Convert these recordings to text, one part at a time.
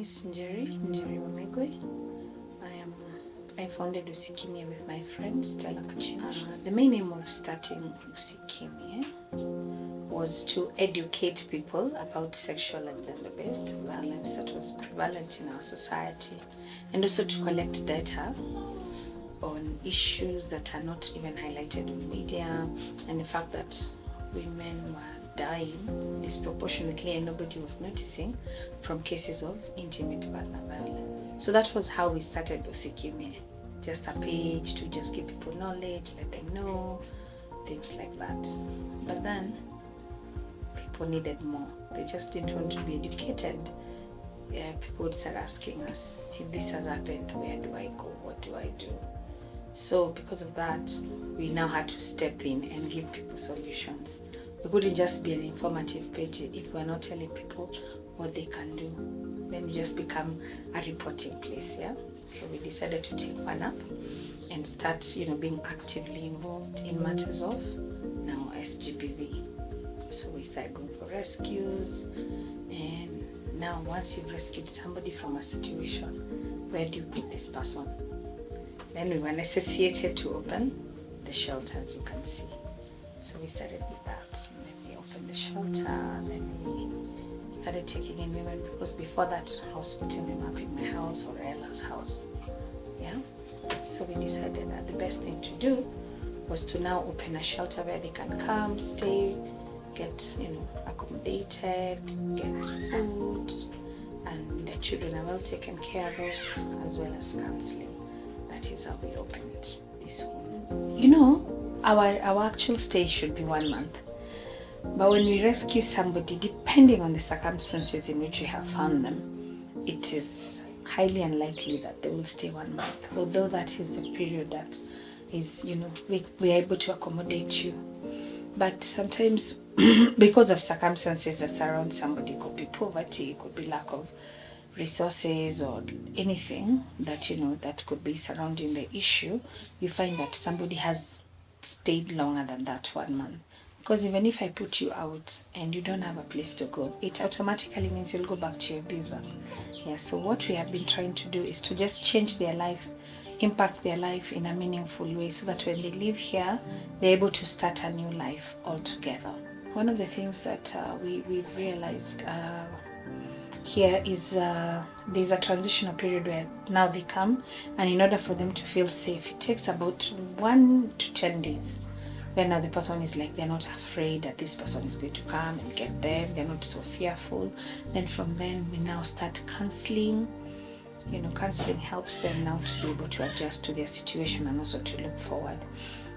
is Njeri Mamegwe. I founded Usikimye with my friend Stella Kachina. The main aim of starting Usikimye was to educate people about sexual and gender-based violence that was prevalent in our society, and also to collect data on issues that are not even highlighted in media, and the fact that women were dying disproportionately and nobody was noticing from cases of intimate partner violence. So that was how we started Usikimye. Just a page to just give people knowledge, let them know, things like that. But then people needed more. They just didn't want to be educated. People would start asking us, if this has happened, where do I go? What do I do? So because of that, we now had to step in and give people solutions. We couldn't just be an informative page if we're not telling people what they can do. Then you just become a reporting place, yeah? So we decided to take one up and start, being actively involved in matters of now SGBV. So we started going for rescues, and now once you've rescued somebody from a situation, where do you put this person? Then we were necessitated to open the shelter, as you can see. So we started with that. And then we opened the shelter, and then we started taking in women, because before that I was putting them up in my house or Ella's house. Yeah. So we decided that the best thing to do was to now open a shelter where they can come, stay, get accommodated, get food, and their children are well taken care of, as well as counseling. That is how we opened this home. Our actual stay should be 1 month. But when we rescue somebody, depending on the circumstances in which we have found them, it is highly unlikely that they will stay 1 month. Although that is a period that is, we are able to accommodate you. But sometimes, because of circumstances that surround somebody, it could be poverty, it could be lack of resources or anything that that could be surrounding the issue, you find that somebody has stayed longer than that 1 month. Because even if I put you out and you don't have a place to go, it automatically means you'll go back to your abuser. Yeah, so what we have been trying to do is to just change their life, impact their life in a meaningful way, so that when they live here, they're able to start a new life altogether. One of the things that we've realized here is there's a transitional period where now they come, and in order for them to feel safe, it takes about 1 to 10 days. When now the person is like, they're not afraid that this person is going to come and get them, they're not so fearful. Then from then we now start counseling. Counseling helps them now to be able to adjust to their situation and also to look forward.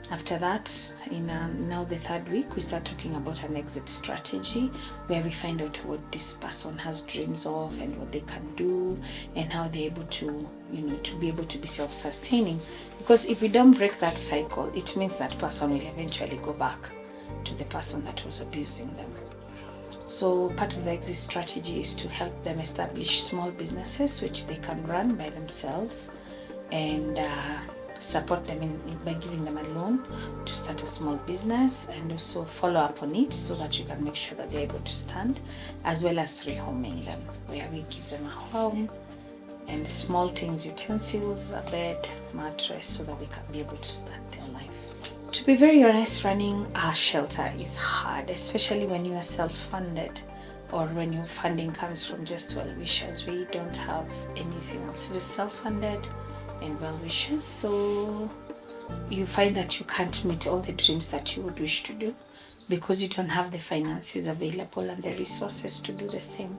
After that, in now the 3rd week, we start talking about an exit strategy, where we find out what this person has dreams of and what they can do, and how they're able to, to be able to be self-sustaining. Because if we don't break that cycle, it means that person will eventually go back to the person that was abusing them. So part of the exit strategy is to help them establish small businesses which they can run by themselves, and support them by giving them a loan to start a small business, and also follow up on it so that you can make sure that they're able to stand, as well as rehoming them, where we give them a home and small things, utensils, a bed, mattress, so that they can be able to start their life. To be very honest, running a shelter is hard, especially when you are self-funded or when your funding comes from just well-wishers. We don't have anything else, just self-funded and well-wishers. So you find that you can't meet all the dreams that you would wish to do, because you don't have the finances available and the resources to do the same.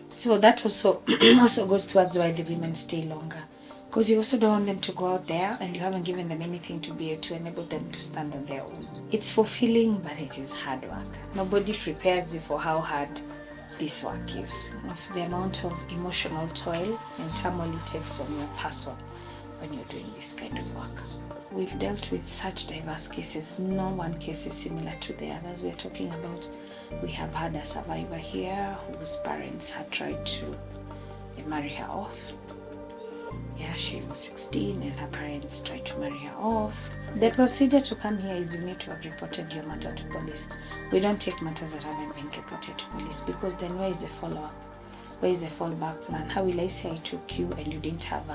So that also goes towards why the women stay longer, because you also don't want them to go out there and you haven't given them anything to be able to enable them to stand on their own. It's fulfilling, but it is hard work. Nobody prepares you for how hard this work is, of the amount of emotional toil and turmoil it takes on your person when you're doing this kind of work. We've dealt with such diverse cases. No one case is similar to the others. We're talking about, we have had a survivor here whose parents had tried to marry her off. Yeah, she was 16 and her parents tried to marry her off. The procedure to come here is you need to have reported your matter to police. We don't take matters that haven't been reported to police, because then where is the follow-up? Where is the fallback plan? How will I say I took you and you didn't have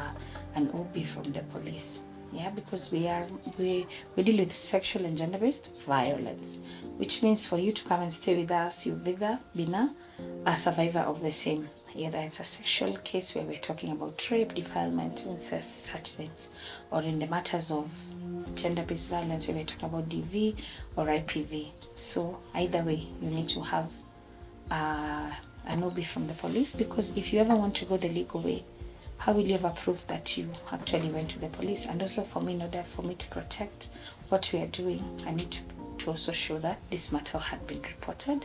an OB from the police? Yeah, because we deal with sexual and gender-based violence, which means for you to come and stay with us, you've either been a survivor of the same. Either it's a sexual case where we're talking about rape, defilement, incest, such things, or in the matters of gender-based violence where we're talking about DV or IPV. So either way, you need to have an OB from the police, because if you ever want to go the legal way, how will you ever prove that you actually went to the police? And also for me, in order for me to protect what we are doing, I need to also show that this matter had been reported.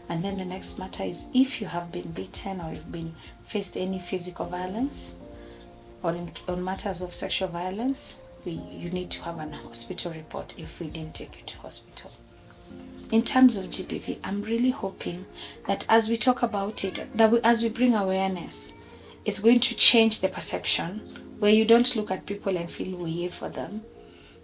And then the next matter is, if you have been beaten or you've been faced any physical violence, or on matters of sexual violence, you need to have an hospital report if we didn't take you to hospital. In terms of GBV, I'm really hoping that as we talk about it, as we bring awareness, it's going to change the perception, where you don't look at people and feel we're here for them.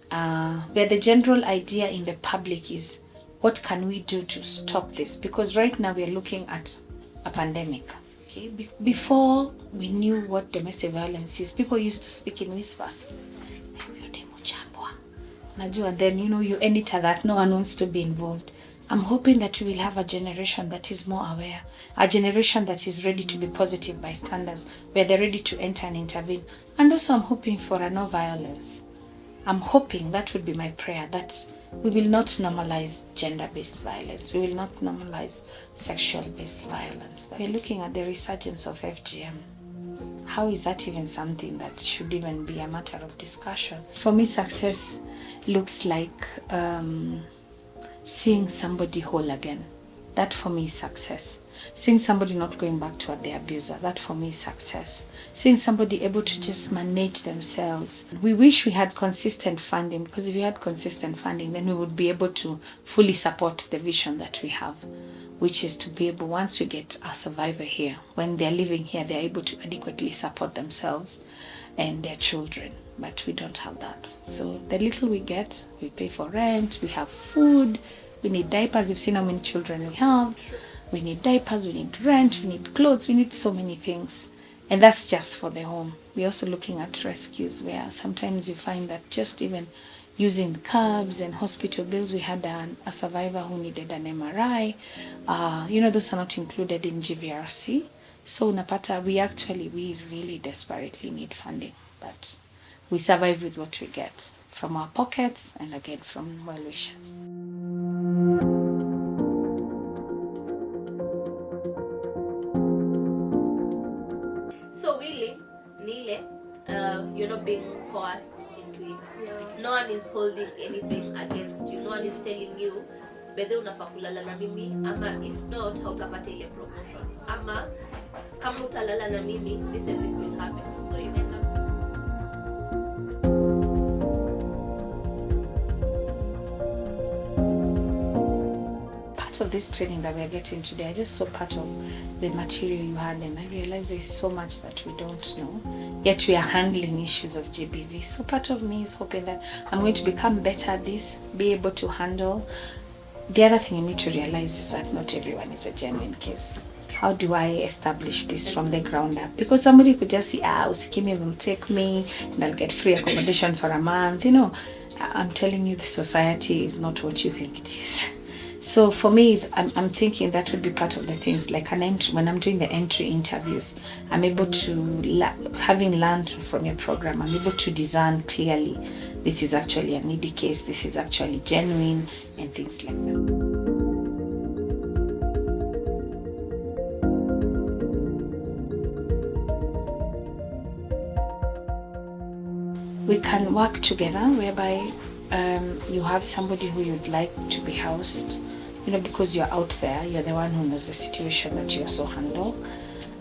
Where the general idea in the public is, what can we do to stop this? Because right now we are looking at a pandemic. Okay? Before we knew what domestic violence is, people used to speak in whispers. And then, you end it at that. No one wants to be involved. I'm hoping that we will have a generation that is more aware, a generation that is ready to be positive bystanders, where they're ready to enter and intervene. And also I'm hoping for a no violence. I'm hoping, that would be my prayer, that we will not normalize gender-based violence. We will not normalize sexual-based violence. We're looking at the resurgence of FGM. How is that even something that should even be a matter of discussion? For me, success looks like seeing somebody whole again. That for me is success. Seeing somebody not going back to the abuser, that for me is success. Seeing somebody able to just manage themselves. We wish we had consistent funding, because if we had consistent funding, then we would be able to fully support the vision that we have, which is to be able, once we get a survivor here, when they're living here, they're able to adequately support themselves and their children. But we don't have that. So the little we get, we pay for rent, we have food, we need diapers. You've seen how many children we have. We need diapers, we need rent, we need clothes, we need so many things. And that's just for the home. We're also looking at rescues, where sometimes you find that just even using cabs and hospital bills, we had a survivor who needed an MRI. Those are not included in GVRC. So unapata, we really desperately need funding. But we survive with what we get from our pockets and again from well-wishers. So really, Nile, you're not being coerced into it. Yeah. No one is holding anything against you. No one is telling you, bedhe unafaa kulala na mimi, ama if not, hautapata ile promotion. Ama kama utalala na mimi, this and this will happen. So you end up. Of this training that we are getting today, I just saw part of the material you had, and I realized there's so much that we don't know, yet we are handling issues of GBV. So part of me is hoping that I'm going to become better at this, be able to handle. The other thing you need to realize is that not everyone is a genuine case. How do I establish this from the ground up? Because somebody could just say, Usikimye will take me and I'll get free accommodation for a month. I'm telling you, the society is not what you think it is. So for me, I'm thinking that would be part of the things, like an entry. When I'm doing the entry interviews, I'm able to, having learned from your program, I'm able to discern clearly, this is actually a needy case, this is actually genuine, and things like that. We can work together, whereby you have somebody who you'd like to be housed, because you're out there, you're the one who knows the situation that you also handle.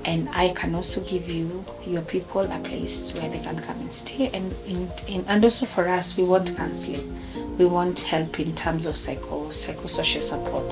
And I can also give you, your people, a place where they can come and stay. And also for us, we want counseling. We want help in terms of psychosocial support.